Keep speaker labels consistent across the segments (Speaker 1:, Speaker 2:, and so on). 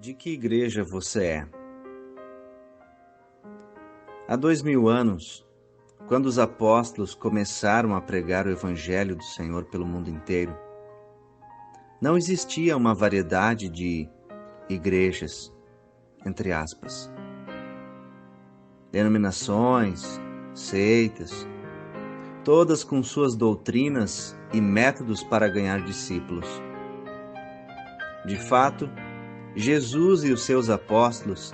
Speaker 1: De que igreja você é? Há 2000 anos, quando os apóstolos começaram a pregar o Evangelho do Senhor pelo mundo inteiro, não existia uma variedade de igrejas, entre aspas, denominações, seitas, todas com suas doutrinas e métodos para ganhar discípulos. De fato, Jesus e os seus apóstolos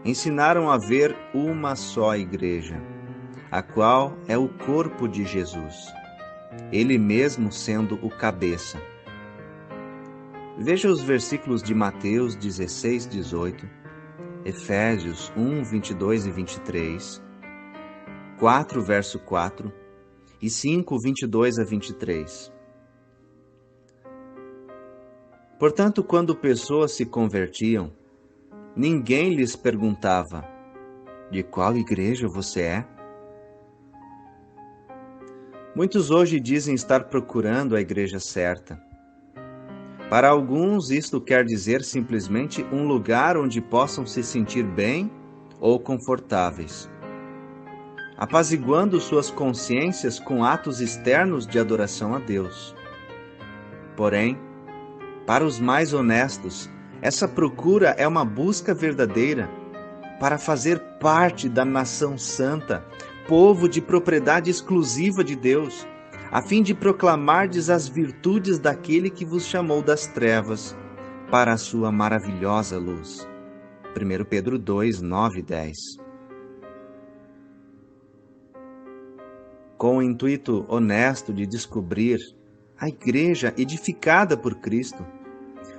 Speaker 1: ensinaram a haver uma só igreja, a qual é o corpo de Jesus, ele mesmo sendo o cabeça. Veja os versículos de Mateus 16, 18, Efésios 1, 22 e 23, 4, verso 4 e 5, 22 a 23. Portanto, quando pessoas se convertiam, ninguém lhes perguntava: de qual igreja você é? Muitos hoje dizem estar procurando a igreja certa. Para alguns, isto quer dizer simplesmente um lugar onde possam se sentir bem ou confortáveis, apaziguando suas consciências com atos externos de adoração a Deus. Porém, para os mais honestos, essa procura é uma busca verdadeira para fazer parte da nação santa, povo de propriedade exclusiva de Deus, a fim de proclamardes as virtudes daquele que vos chamou das trevas para a sua maravilhosa luz. 1 Pedro 2, 9 e 10. Com o intuito honesto de descobrir a igreja edificada por Cristo,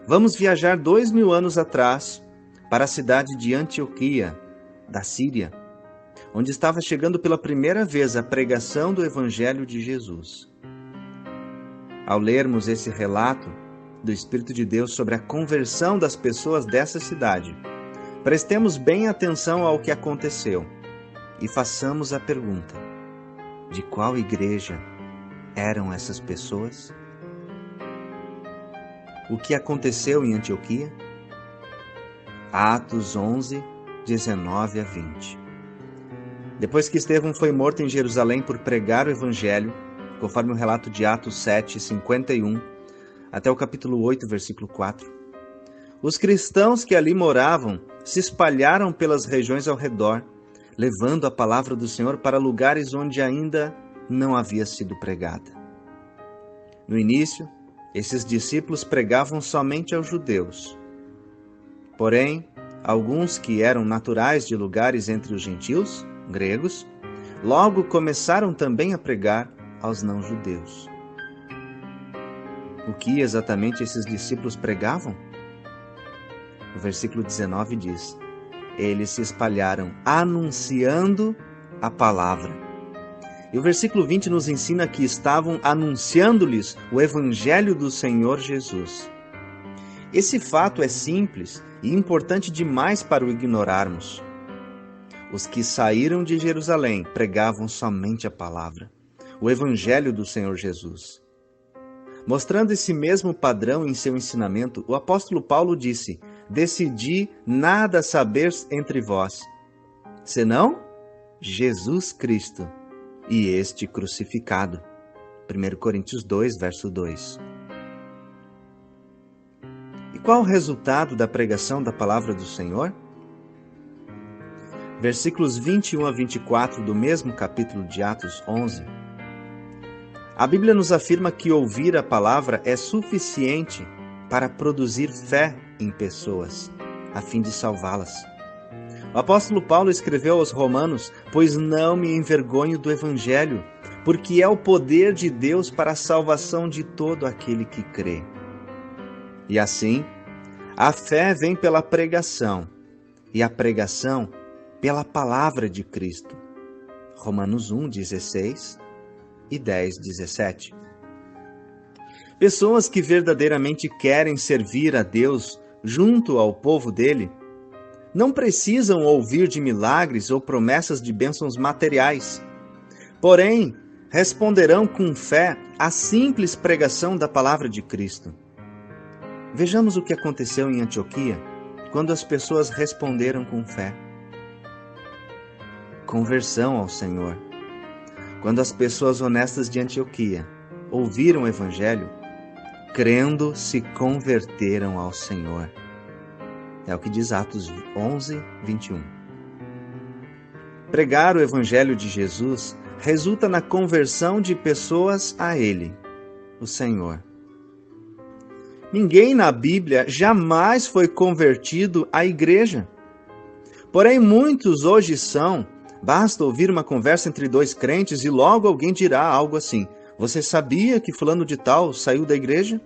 Speaker 1: vamos viajar 2000 anos atrás para a cidade de Antioquia, da Síria, onde estava chegando pela primeira vez a pregação do Evangelho de Jesus. Ao lermos esse relato do Espírito de Deus sobre a conversão das pessoas dessa cidade, prestemos bem atenção ao que aconteceu e façamos a pergunta: de qual igreja eram essas pessoas? O que aconteceu em Antioquia? Atos 11, 19 a 20. Depois que Estevão foi morto em Jerusalém por pregar o Evangelho, conforme o relato de Atos 7, 51, até o capítulo 8, versículo 4, os cristãos que ali moravam se espalharam pelas regiões ao redor, levando a palavra do Senhor para lugares onde ainda não havia sido pregada. No início, esses discípulos pregavam somente aos judeus. Porém, alguns que eram naturais de lugares entre os gentios, gregos, logo começaram também a pregar aos não-judeus. O que exatamente esses discípulos pregavam? O versículo 19 diz: eles se espalharam anunciando a palavra. E o versículo 20 nos ensina que estavam anunciando-lhes o Evangelho do Senhor Jesus. Esse fato é simples e importante demais para o ignorarmos. Os que saíram de Jerusalém pregavam somente a palavra, o Evangelho do Senhor Jesus. Mostrando esse mesmo padrão em seu ensinamento, o apóstolo Paulo disse: decidi nada saber entre vós, senão Jesus Cristo e este crucificado. 1 Coríntios 2, verso 2. E qual o resultado da pregação da palavra do Senhor? Versículos 21 a 24 do mesmo capítulo de Atos 11. A Bíblia nos afirma que ouvir a palavra é suficiente para produzir fé em pessoas, a fim de salvá-las. O apóstolo Paulo escreveu aos Romanos: pois não me envergonho do Evangelho, porque é o poder de Deus para a salvação de todo aquele que crê. E assim, a fé vem pela pregação, e a pregação pela palavra de Cristo. Romanos 1, 16 e 10, 17. Pessoas que verdadeiramente querem servir a Deus junto ao povo dele, não precisam ouvir de milagres ou promessas de bênçãos materiais. Porém, responderão com fé à simples pregação da palavra de Cristo. Vejamos o que aconteceu em Antioquia, quando as pessoas responderam com fé. Conversão ao Senhor. Quando as pessoas honestas de Antioquia ouviram o Evangelho, crendo, se converteram ao Senhor. É o que diz Atos 11, 21. Pregar o Evangelho de Jesus resulta na conversão de pessoas a Ele, o Senhor. Ninguém na Bíblia jamais foi convertido à igreja. Porém, muitos hoje são. Basta ouvir uma conversa entre dois crentes e logo alguém dirá algo assim: você sabia que fulano de tal saiu da igreja?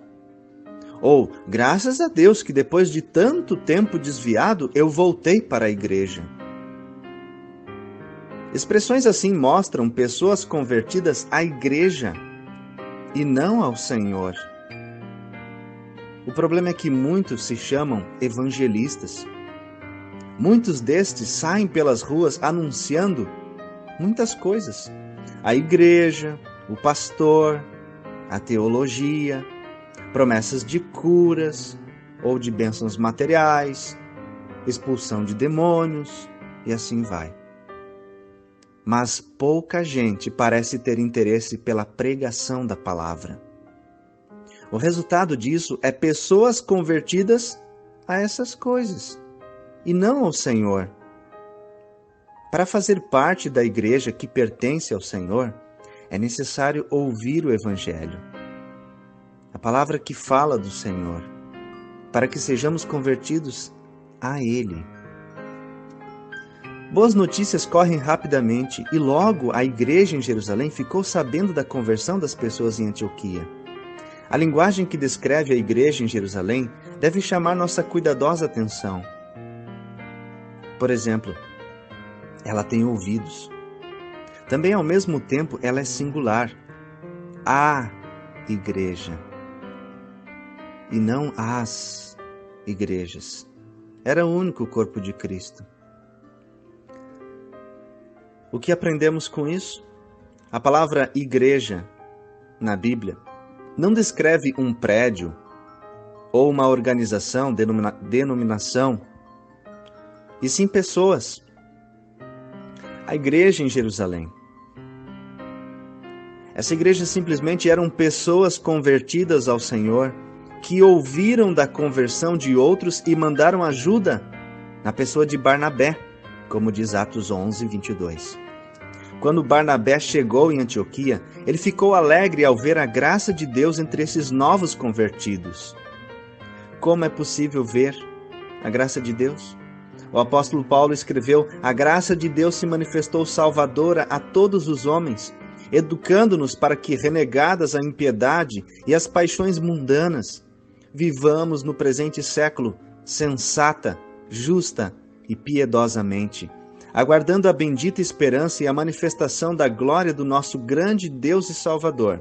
Speaker 1: Ou, graças a Deus que depois de tanto tempo desviado, eu voltei para a igreja. Expressões assim mostram pessoas convertidas à igreja e não ao Senhor. O problema é que muitos se chamam evangelistas. Muitos destes saem pelas ruas anunciando muitas coisas. A igreja, o pastor, a teologia, promessas de curas ou de bênçãos materiais, expulsão de demônios e assim vai. Mas pouca gente parece ter interesse pela pregação da palavra. O resultado disso é pessoas convertidas a essas coisas e não ao Senhor. Para fazer parte da igreja que pertence ao Senhor, é necessário ouvir o Evangelho, a palavra que fala do Senhor, para que sejamos convertidos a Ele. Boas notícias correm rapidamente e logo a igreja em Jerusalém ficou sabendo da conversão das pessoas em Antioquia. A linguagem que descreve a igreja em Jerusalém deve chamar nossa cuidadosa atenção. Por exemplo, ela tem ouvidos. Também, ao mesmo tempo, ela é singular. A igreja. E não as igrejas. Era o único corpo de Cristo. O que aprendemos com isso? A palavra igreja, na Bíblia, não descreve um prédio ou uma organização, denominação, e sim pessoas. A igreja em Jerusalém. Essa igreja simplesmente eram pessoas convertidas ao Senhor, que ouviram da conversão de outros e mandaram ajuda na pessoa de Barnabé, como diz Atos 11, 22. Quando Barnabé chegou em Antioquia, ele ficou alegre ao ver a graça de Deus entre esses novos convertidos. Como é possível ver a graça de Deus? O apóstolo Paulo escreveu: a graça de Deus se manifestou salvadora a todos os homens, educando-nos para que, renegadas a impiedade e as paixões mundanas, vivamos no presente século sensata, justa e piedosamente, aguardando a bendita esperança e a manifestação da glória do nosso grande Deus e Salvador.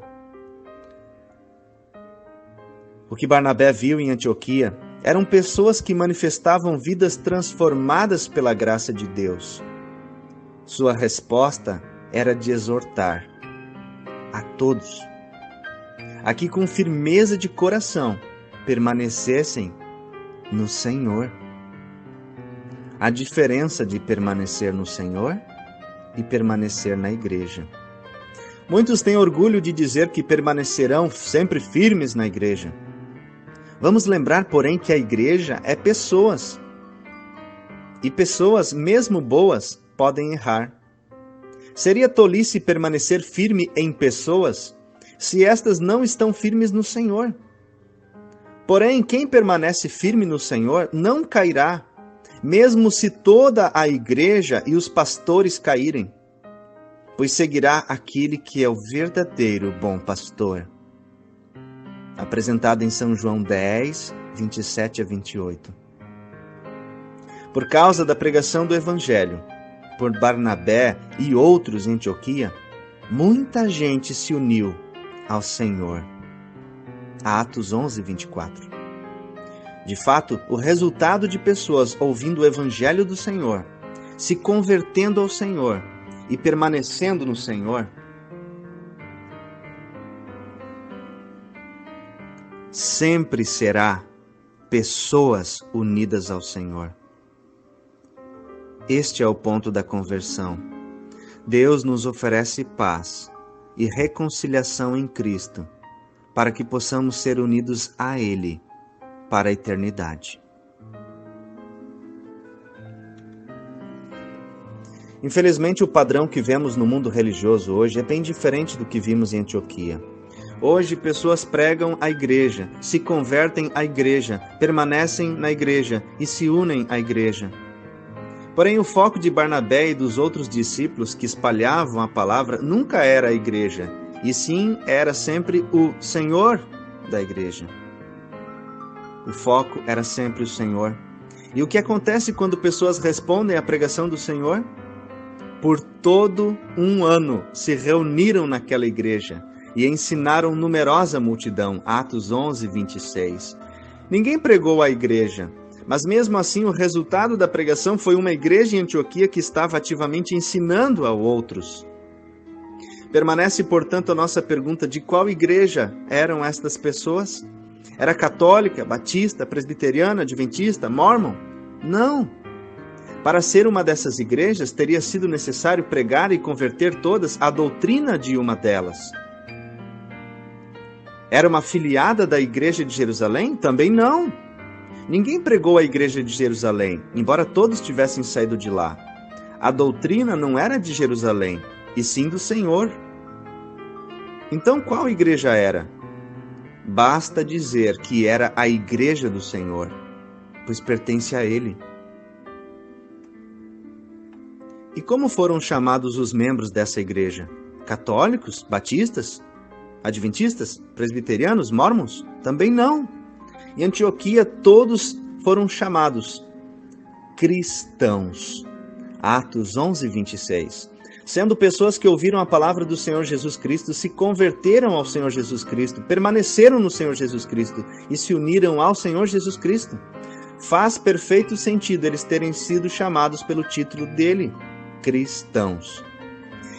Speaker 1: O que Barnabé viu em Antioquia eram pessoas que manifestavam vidas transformadas pela graça de Deus. Sua resposta era de exortar a todos a que com firmeza de coração permanecessem no Senhor. A diferença de permanecer no Senhor e permanecer na igreja. Muitos têm orgulho de dizer que permanecerão sempre firmes na igreja. Vamos lembrar, porém, que a igreja é pessoas. E pessoas, mesmo boas, podem errar. Seria tolice permanecer firme em pessoas se estas não estão firmes no Senhor. Porém, quem permanece firme no Senhor não cairá, mesmo se toda a igreja e os pastores caírem, pois seguirá aquele que é o verdadeiro bom pastor. Apresentado em São João 10, 27 a 28. Por causa da pregação do Evangelho, por Barnabé e outros em Antioquia, muita gente se uniu ao Senhor. Atos 11, 24. De fato, o resultado de pessoas ouvindo o Evangelho do Senhor, se convertendo ao Senhor e permanecendo no Senhor, sempre será pessoas unidas ao Senhor. Este é o ponto da conversão. Deus nos oferece paz e reconciliação em Cristo, para que possamos ser unidos a Ele para a eternidade. Infelizmente, o padrão que vemos no mundo religioso hoje é bem diferente do que vimos em Antioquia. Hoje, pessoas pregam a igreja, se convertem à igreja, permanecem na igreja e se unem à igreja. Porém, o foco de Barnabé e dos outros discípulos que espalhavam a palavra nunca era a igreja, e sim era sempre o Senhor da igreja. O foco era sempre o Senhor. E o que acontece quando pessoas respondem à pregação do Senhor? Por todo um ano se reuniram naquela igreja e ensinaram numerosa multidão. Atos 11, 26. Ninguém pregou à igreja, mas mesmo assim o resultado da pregação foi uma igreja em Antioquia que estava ativamente ensinando a outros. Permanece, portanto, a nossa pergunta: de qual igreja eram estas pessoas? Era católica, batista, presbiteriana, adventista, mórmon? Não! Para ser uma dessas igrejas, teria sido necessário pregar e converter todas à doutrina de uma delas. Era uma afiliada da igreja de Jerusalém? Também não! Ninguém pregou a igreja de Jerusalém, embora todos tivessem saído de lá. A doutrina não era de Jerusalém, e sim do Senhor. Então, qual igreja era? Basta dizer que era a igreja do Senhor, pois pertence a Ele. E como foram chamados os membros dessa igreja? Católicos? Batistas? Adventistas? Presbiterianos? Mórmons? Também não. Em Antioquia, todos foram chamados cristãos. Atos 11, 26. Sendo pessoas que ouviram a palavra do Senhor Jesus Cristo, se converteram ao Senhor Jesus Cristo, permaneceram no Senhor Jesus Cristo e se uniram ao Senhor Jesus Cristo. Faz perfeito sentido eles terem sido chamados pelo título dele, cristãos.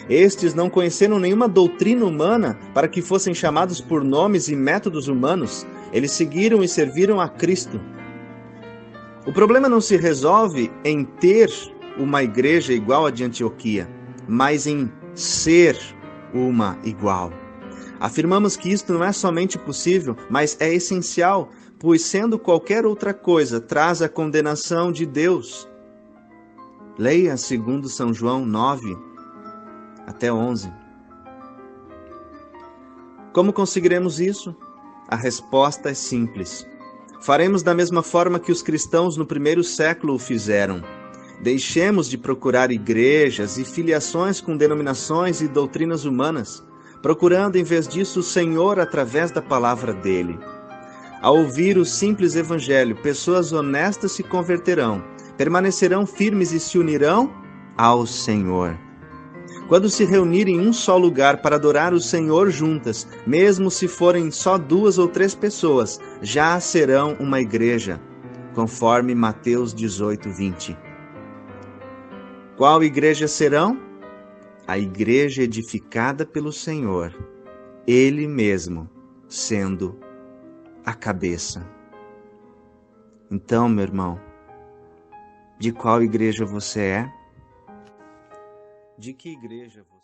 Speaker 1: Estes não conheceram nenhuma doutrina humana para que fossem chamados por nomes e métodos humanos. Eles seguiram e serviram a Cristo. O problema não se resolve em ter uma igreja igual a de Antioquia, mas em ser uma igual. Afirmamos que isto não é somente possível, mas é essencial, pois sendo qualquer outra coisa, traz a condenação de Deus. Leia 2 São João 9 até 11. Como conseguiremos isso? A resposta é simples. Faremos da mesma forma que os cristãos no primeiro século o fizeram. Deixemos de procurar igrejas e filiações com denominações e doutrinas humanas, procurando em vez disso o Senhor através da palavra dele. Ao ouvir o simples evangelho, pessoas honestas se converterão, permanecerão firmes e se unirão ao Senhor. Quando se reunirem em um só lugar para adorar o Senhor juntas, mesmo se forem só 2 ou 3 pessoas, já serão uma igreja, conforme Mateus 18, 20. Qual igreja serão? A igreja edificada pelo Senhor, Ele mesmo sendo a cabeça. Então, meu irmão, de qual igreja você é? De que igreja você